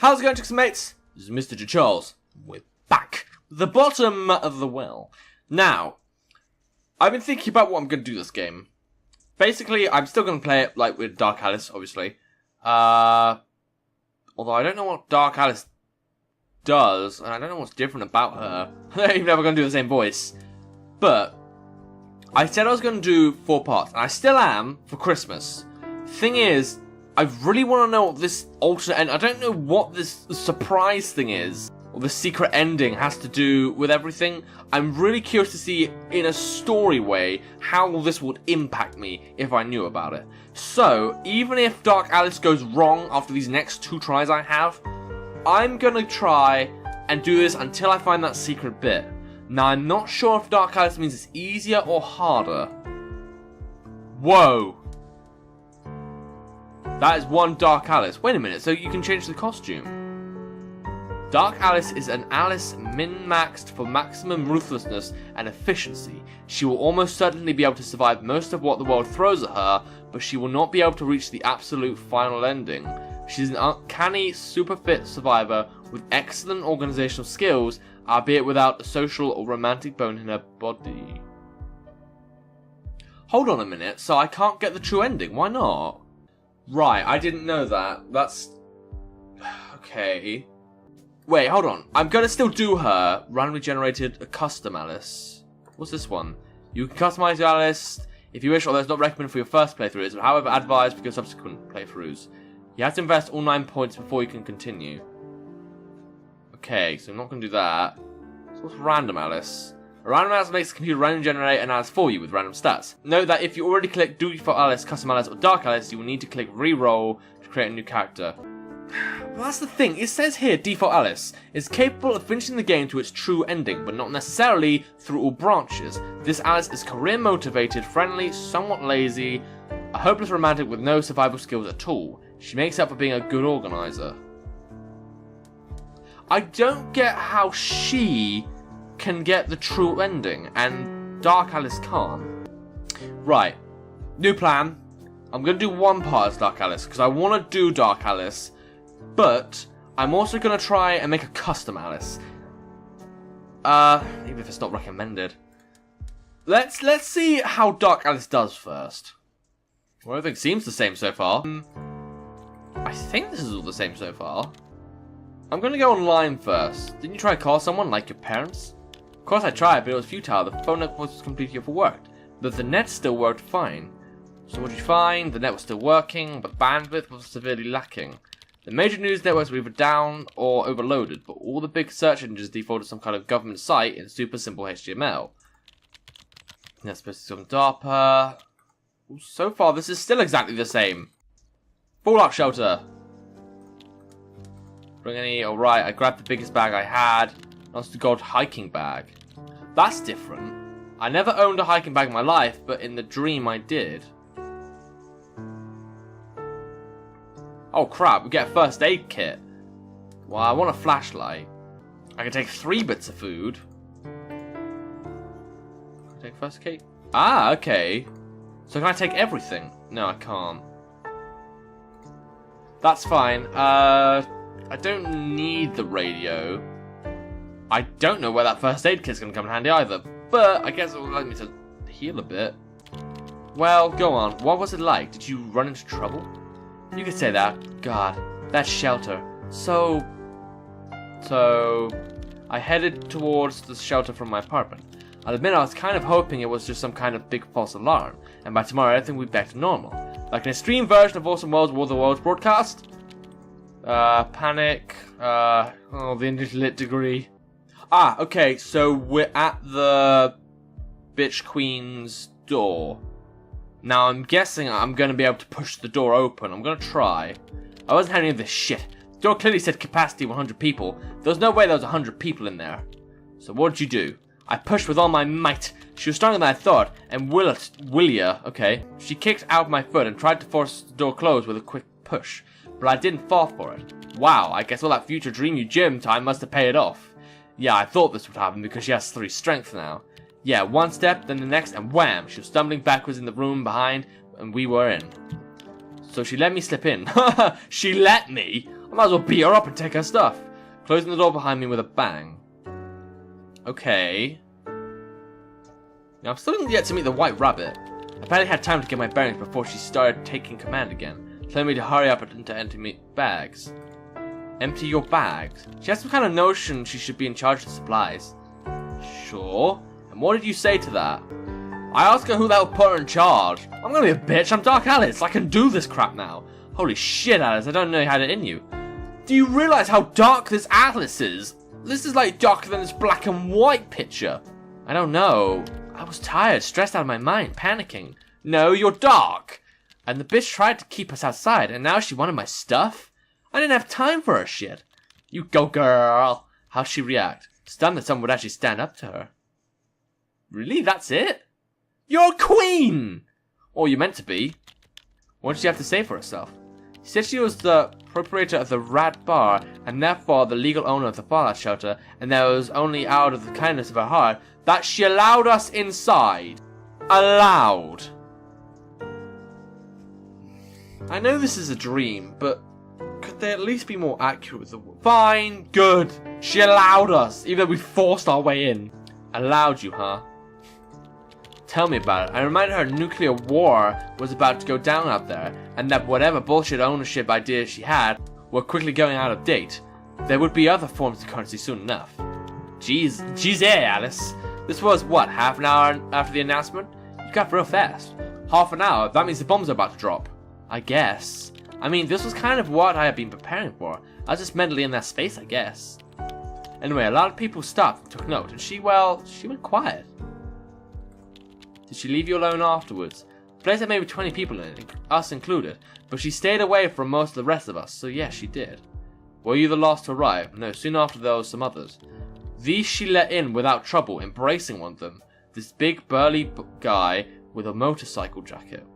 How's it going, chicks and mates? This is Mrjacharles. We're back. The bottom of the well. Now, I've been thinking about what I'm going to do this game. Basically, I'm still going to play it like with Mrjacharles, obviously. Although I don't know what Mrjacharles does, and I don't know what's different about her. I'm never going to do the same voice. But I said I was going to do 4 parts, and I still am for Christmas. Thing is, I really want to know what this alternate end. I don't know what this surprise thing is, or the secret ending has to do with everything. I'm really curious to see, in a story way, how this would impact me if I knew about it. So, even if Mrjacharles goes wrong after these next 2 tries I have, I'm gonna try and do this until I find that secret bit. Now, I'm not sure if Mrjacharles means it's easier or harder. Whoa! That is one Mrjacharles. Wait a minute, so you can change the costume. Mrjacharles is an Alice min-maxed for maximum ruthlessness and efficiency. She will almost certainly be able to survive most of what the world throws at her, but she will not be able to reach the absolute final ending. She's an uncanny, super fit survivor with excellent organizational skills, albeit without a social or romantic bone in her body. Hold on a minute, so I can't get the true ending, why not? Right, I didn't know that. That's... okay. Wait, hold on. I'm gonna still do her. Randomly generated a custom Alice. What's this one? You can customize your Alice if you wish, although it's not recommended for your first playthroughs, but however advised for your subsequent playthroughs. You have to invest all 9 points before you can continue. Okay, so I'm not gonna do that. So what's random Alice? A random Alice makes the computer randomly generate an Alice for you with random stats. Note that if you already click Default Alice, Custom Alice, or Dark Alice, you will need to click Reroll to create a new character. Well, that's the thing. It says here Default Alice is capable of finishing the game to its true ending, but not necessarily through all branches. This Alice is career motivated, friendly, somewhat lazy, a hopeless romantic with no survival skills at all. She makes up for being a good organizer. I don't get how she can get the true ending, and Mrjacharles can't. Right, new plan. I'm going to do 1 part as Mrjacharles, because I want to do Mrjacharles, but I'm also going to try and make a custom Alice. Even if it's not recommended. Let's see how Mrjacharles does first. Well, everything seems the same so far. I think this is all the same so far. I'm going to go online first. Didn't you try to call someone, like your parents? Of course I tried, but it was futile. The phone network was completely overworked, but the net still worked fine. So what did you find? The net was still working, but bandwidth was severely lacking. The major news networks were either down or overloaded, but all the big search engines defaulted some kind of government site in super simple HTML. That's supposed to be some DARPA. So far, this is still exactly the same. Fallout shelter. Bring any? Alright, I grabbed the biggest bag I had. Honest to God, hiking bag. That's different. I never owned a hiking bag in my life, but in the dream I did. Oh crap, we get a first aid kit. Well, I want a flashlight. I can take 3 bits of food. Can I take first aid? Ah, okay. So can I take everything? No, I can't. That's fine. I don't need the radio. I don't know where that first aid kit's gonna come in handy either, but I guess it will allow me to heal a bit. Well, go on. What was it like? Did you run into trouble? You could say that. God, that shelter. So, I headed towards the shelter from my apartment. I'll admit I was kind of hoping it was just some kind of big false alarm, and by tomorrow everything will be back to normal. Like an extreme version of Awesome World's War of the Worlds broadcast. Panic. Oh, the English lit degree. Ah, okay, so we're at the bitch queen's door. Now I'm guessing I'm going to be able to push the door open. I'm going to try. I wasn't having any of this shit. The door clearly said capacity 100 people. There was no way there was 100 people in there. So what did you do? I pushed with all my might. She was stronger than I thought, and Willia, okay. She kicked out my foot and tried to force the door closed with a quick push. But I didn't fall for it. Wow, I guess all that future dream you gym time must have paid off. Yeah, I thought this would happen because she has 3 strength now. Yeah, 1 step, then the next, and wham! She was stumbling backwards in the room behind, and we were in. So she let me slip in. She let me? I might as well beat her up and take her stuff. Closing the door behind me with a bang. Okay. Now I'm still yet to meet the White Rabbit. I barely had time to get my bearings before she started taking command again, telling me to hurry up and to empty my bags. Empty your bags? She has some kind of notion she should be in charge of supplies. Sure. And what did you say to that? I asked her who the hell put her in charge. I'm gonna be a bitch, I'm Dark Alice, I can do this crap now. Holy shit, Alice, I don't know you had it in you. Do you realize how dark this Atlas is? This is like darker than this black and white picture. I don't know. I was tired, stressed out of my mind, panicking. No, you're dark. And the bitch tried to keep us outside, and now she wanted my stuff? I didn't have time for her shit. You go, girl. How'd she react? Stunned that someone would actually stand up to her. Really? That's it? You're a queen! Or you meant to be. What did she have to say for herself? She said she was the proprietor of the Rat Bar, and therefore the legal owner of the fallout shelter, and that it was only out of the kindness of her heart that she allowed us inside. Allowed. I know this is a dream, but could they at least be more accurate with the word? Fine, good. She allowed us, even though we forced our way in. Allowed you, huh? Tell me about it. I reminded her nuclear war was about to go down out there, and that whatever bullshit ownership ideas she had were quickly going out of date. There would be other forms of currency soon enough. Jeez, yeah, Alice. This was, what, half an hour after the announcement? You got real fast. Half an hour, that means the bombs are about to drop. I guess. I mean, this was kind of what I had been preparing for. I was just mentally in that space, I guess. Anyway, a lot of people stopped and took note, and she went quiet. Did she leave you alone afterwards? The place had maybe 20 people in it, us included, but she stayed away from most of the rest of us, so yes, she did. Were you the last to arrive? No, soon after there was some others. These she let in without trouble, embracing one of them, this big burly guy with a motorcycle jacket.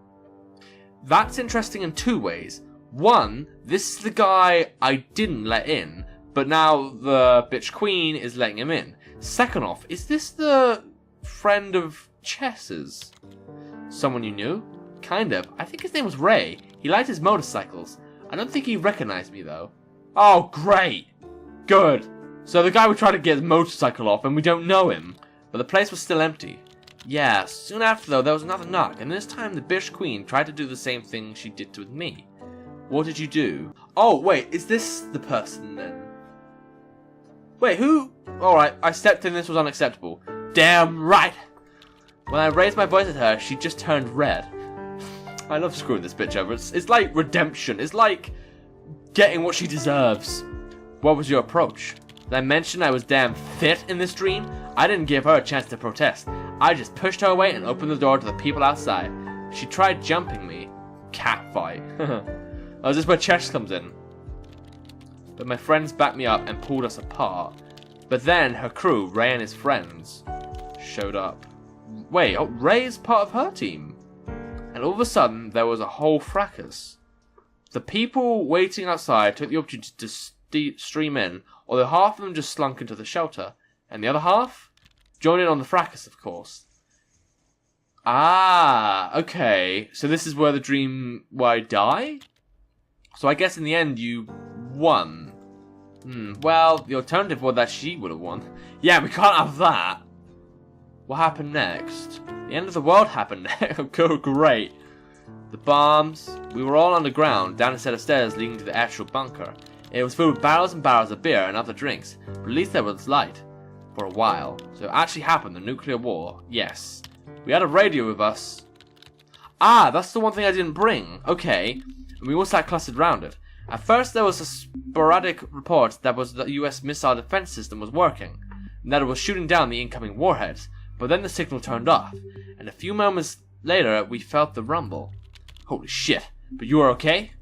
That's interesting in two ways. One, this is the guy I didn't let in, but now the bitch queen is letting him in. Second off, is this the friend of Chess's? Someone you knew? Kind of. I think his name was Ray. He liked his motorcycles. I don't think he recognized me though. Oh, great. Good. So the guy we tried to get his motorcycle off and we don't know him. But the place was still empty. Yeah, soon after though there was another knock, and this time the bitch queen tried to do the same thing she did with me. What did you do? Oh, wait, is this the person then? Wait, who? Alright, I stepped in, this was unacceptable. Damn right! When I raised my voice at her, she just turned red. I love screwing this bitch over. It's like redemption. It's like getting what she deserves. What was your approach? Did I mention I was damn fit in this dream? I didn't give her a chance to protest. I just pushed her away and opened the door to the people outside. She tried jumping me. Catfight. Oh, is this where Chess comes in? But my friends backed me up and pulled us apart. But then her crew, Ray and his friends, showed up. Wait, oh, Ray is part of her team. And all of a sudden, there was a whole fracas. The people waiting outside took the opportunity to stream in, although half of them just slunk into the shelter. And the other half joined in on the fracas, of course. Ah, okay. So this is where I die? So I guess in the end you won. Well, the alternative was that she would have won. Yeah, we can't have that. What happened next? The end of the world happened next. Oh, great. The bombs. We were all underground, down a set of stairs leading to the actual bunker. It was filled with barrels and barrels of beer and other drinks, but at least there was light. For a while. So it actually happened, the nuclear war. Yes. We had a radio with us. Ah, that's the one thing I didn't bring. Okay. And we all sat clustered around it. At first there was a sporadic report that the US missile defense system was working, and that it was shooting down the incoming warheads, but then the signal turned off, and a few moments later we felt the rumble. Holy shit, but you are okay?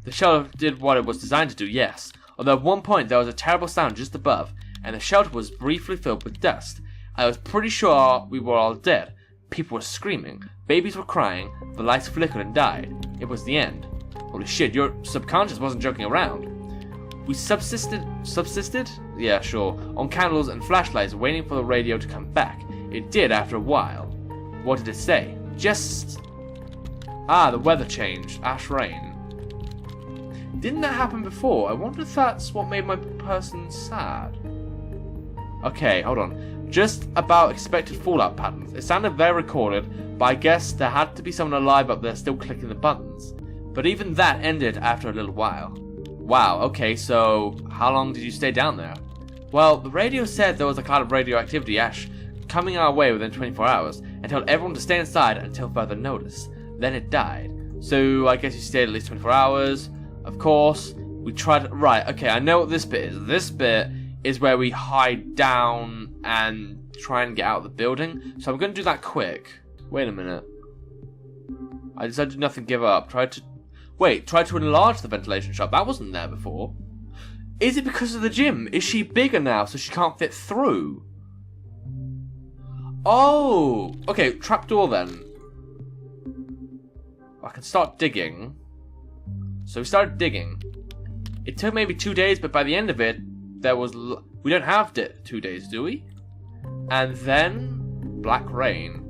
The shelter did what it was designed to do, yes, although at one point there was a terrible sound just above, and the shelter was briefly filled with dust. I was pretty sure we were all dead. People were screaming, babies were crying, the lights flickered and died. It was the end. Holy shit, your subconscious wasn't joking around. We subsisted? Yeah, sure, on candles and flashlights waiting for the radio to come back. It did after a while. What did it say? The weather changed. Ash rain. Didn't that happen before? I wonder if that's what made my person sad. Okay, hold on. Just about expected fallout patterns. It sounded very recorded, but I guess there had to be someone alive up there still clicking the buttons. But even that ended after a little while. Wow, okay, so how long did you stay down there? Well, the radio said there was a cloud of radioactivity ash coming our way within 24 hours and told everyone to stay inside until further notice. Then it died. So I guess you stayed at least 24 hours. Of course, we tried... Right, okay, I know what this bit is. This bit is where we hide down and try and get out of the building. So I'm going to do that quick. Wait a minute. I decided to do nothing, give up. Try to enlarge the ventilation shaft. That wasn't there before. Is it because of the gym? Is she bigger now so she can't fit through? Oh! Okay, trapdoor then. I can start digging. So we started digging. It took maybe 2 days, but by the end of it, there was... We don't have 2 days, do we? And then... Black rain.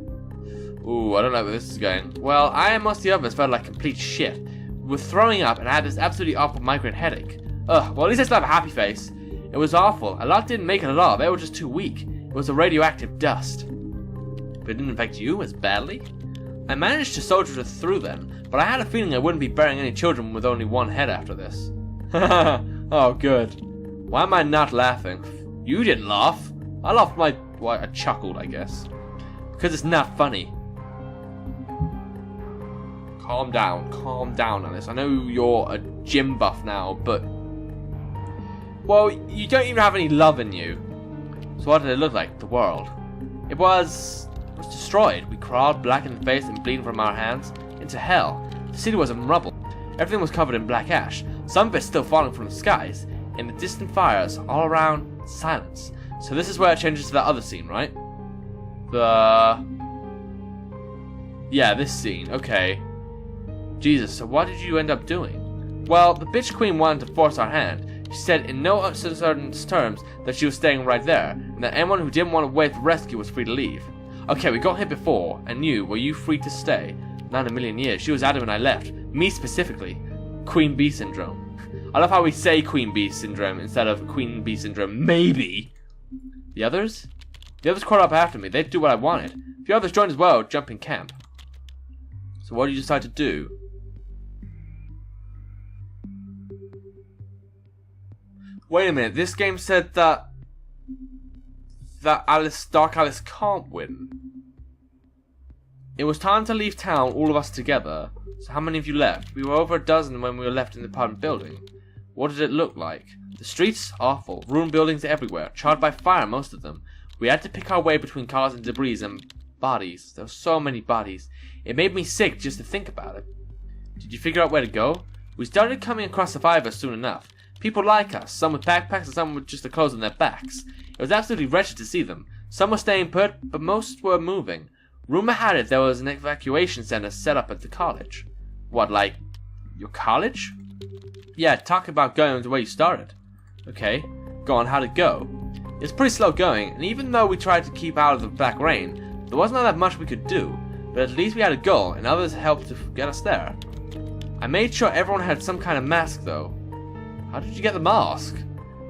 Ooh, I don't know where this is going. Well, I and most of the others felt like complete shit. We were throwing up and I had this absolutely awful migraine headache. Ugh, well at least I still have a happy face. It was awful. A lot didn't make it at all. They were just too weak. It was a radioactive dust. But it didn't affect you as badly? I managed to soldier through then, but I had a feeling I wouldn't be burying any children with only one head after this. Oh, good. Why am I not laughing? You didn't laugh. I laughed I chuckled, I guess. Because it's not funny. Calm down, Alice. I know you're a gym buff now, but... Well, you don't even have any love in you. So what did it look like? The world. It was destroyed. We crawled, black in the face and bleeding from our hands, into hell. The city was in rubble. Everything was covered in black ash. Some of it still falling from the skies. In the distant fires, all around, silence. So this is where it changes to that other scene, right? Yeah, this scene. Okay. Jesus, so what did you end up doing? Well, the bitch queen wanted to force our hand. She said in no uncertain terms that she was staying right there, and that anyone who didn't want to wait for rescue was free to leave. Okay, we got hit before, and were you free to stay? Not in a million years. She was adamant I left. Me specifically. Queen Bee Syndrome. I love how we say Queen Bee Syndrome instead of Queen Bee Syndrome. Maybe. The others? The others caught up after me. They'd do what I wanted. A few others joined as well, jumping camp. So what did you decide to do? Wait a minute, this game said that Dark Alice can't win. It was time to leave town, all of us together. So how many of you left? We were over a dozen when we were left in the apartment building. What did it look like? The streets? Awful. Ruined buildings everywhere. Charred by fire, most of them. We had to pick our way between cars and debris and bodies. There were so many bodies. It made me sick just to think about it. Did you figure out where to go? We started coming across survivors soon enough. People like us, some with backpacks and some with just the clothes on their backs. It was absolutely wretched to see them. Some were staying put, but most were moving. Rumor had it there was an evacuation center set up at the college. What, like, your college? Yeah, talk about going the way you started. Okay, go on, how'd it go? It was pretty slow going, and even though we tried to keep out of the black rain, there wasn't all that much we could do, but at least we had a goal, and others helped to get us there. I made sure everyone had some kind of mask, though. How did you get the mask?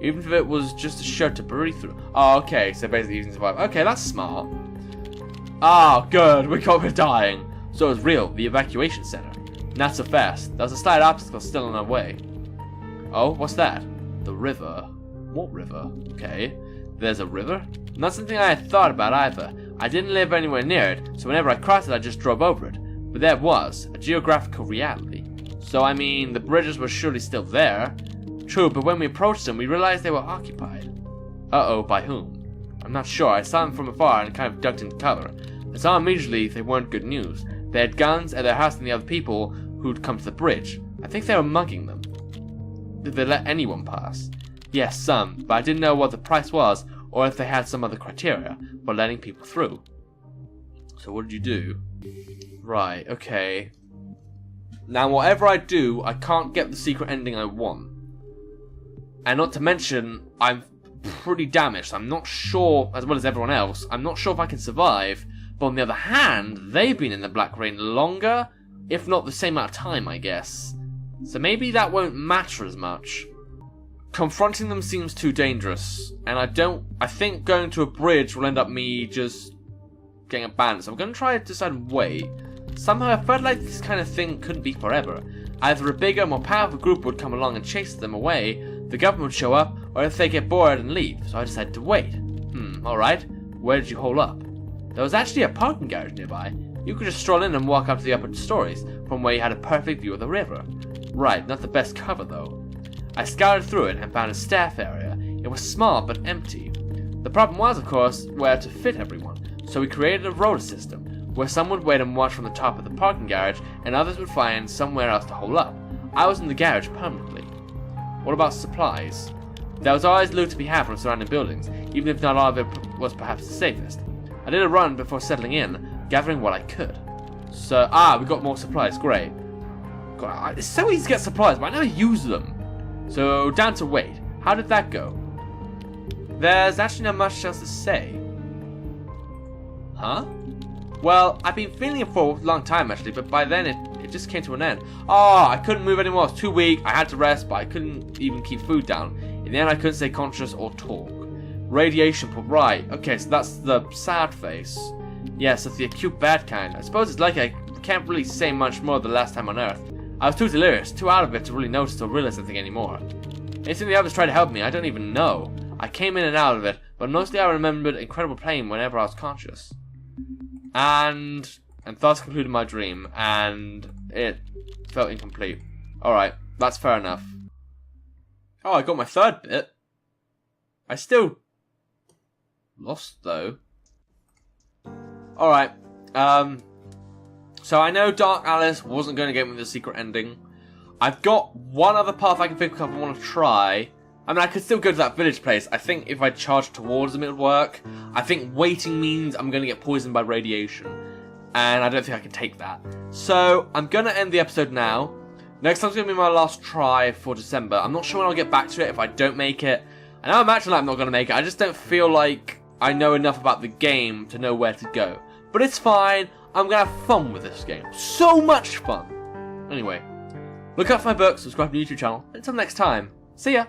Even if it was just a shirt to breathe through. Oh, okay, so basically you can survive. Okay, that's smart. Ah, good, we're dying. So it was real, the evacuation center. Not so fast. There was a slight obstacle still in our way. Oh, what's that? The river. What river? Okay. There's a river? Not something I had thought about either. I didn't live anywhere near it, so whenever I crossed it, I just drove over it. But there it was, a geographical reality. So, I mean, the bridges were surely still there. True, but when we approached them, we realized they were occupied. Uh-oh, by whom? I'm not sure. I saw them from afar and kind of ducked into cover. I saw immediately they weren't good news. They had guns and they're harassing the other people who'd come to the bridge. I think they were mugging them. Did they let anyone pass? Yes, some, but I didn't know what the price was or if they had some other criteria for letting people through. So what did you do? Right, okay. Now whatever I do, I can't get the secret ending I want. And not to mention, I'm pretty damaged. I'm not sure, as well as everyone else, I'm not sure if I can survive. But on the other hand, they've been in the black rain longer, if not the same amount of time, I guess. So maybe that won't matter as much. Confronting them seems too dangerous, and I think going to a bridge will end up me just getting abandoned. So I'm going to try to decide and wait. Somehow I felt like this kind of thing couldn't be forever. Either a bigger, more powerful group would come along and chase them away, the government would show up, or if they get bored and leave, so I decided to wait. Alright. Where did you hole up? There was actually a parking garage nearby. You could just stroll in and walk up to the upper stories, from where you had a perfect view of the river. Right, not the best cover though. I scoured through it and found a staff area. It was small but empty. The problem was, of course, where to fit everyone, so we created a rota system, where some would wait and watch from the top of the parking garage, and others would find somewhere else to hole up. I was in the garage permanently. What about supplies? There was always loot to be had from surrounding buildings, even if not all of it was perhaps the safest. I did a run before settling in, gathering what I could. So, we got more supplies, great. God, it's so easy to get supplies, but I never use them. So, down to wait. How did that go? There's actually not much else to say. Huh? Well, I've been feeling it for a long time actually, but by then it just came to an end. I couldn't move anymore, I was too weak, I had to rest, but I couldn't even keep food down. In the end, I couldn't stay conscious or talk. Radiation put right. Okay, so that's the sad face. Yes, that's the acute bad kind. I suppose it's like I can't really say much more than the last time on Earth. I was too delirious, too out of it to really notice or realize anything anymore. Anything the others tried to help me, I don't even know. I came in and out of it, but mostly I remembered incredible pain whenever I was conscious. And thus concluded my dream, and it felt incomplete. Alright, that's fair enough. Oh, I got my third bit. I still lost though. Alright, so I know Dark Alice wasn't going to get me the secret ending. I've got one other path I can think of I want to try. I mean, I could still go to that village place. I think if I charge towards them, it would work. I think waiting means I'm going to get poisoned by radiation. And I don't think I can take that. So, I'm going to end the episode now. Next time's going to be my last try for December. I'm not sure when I'll get back to it if I don't make it. I know I'm actually not going to make it. I just don't feel like I know enough about the game to know where to go. But it's fine. I'm going to have fun with this game. So much fun. Anyway, look out for my books, subscribe to the YouTube channel. Until next time, see ya.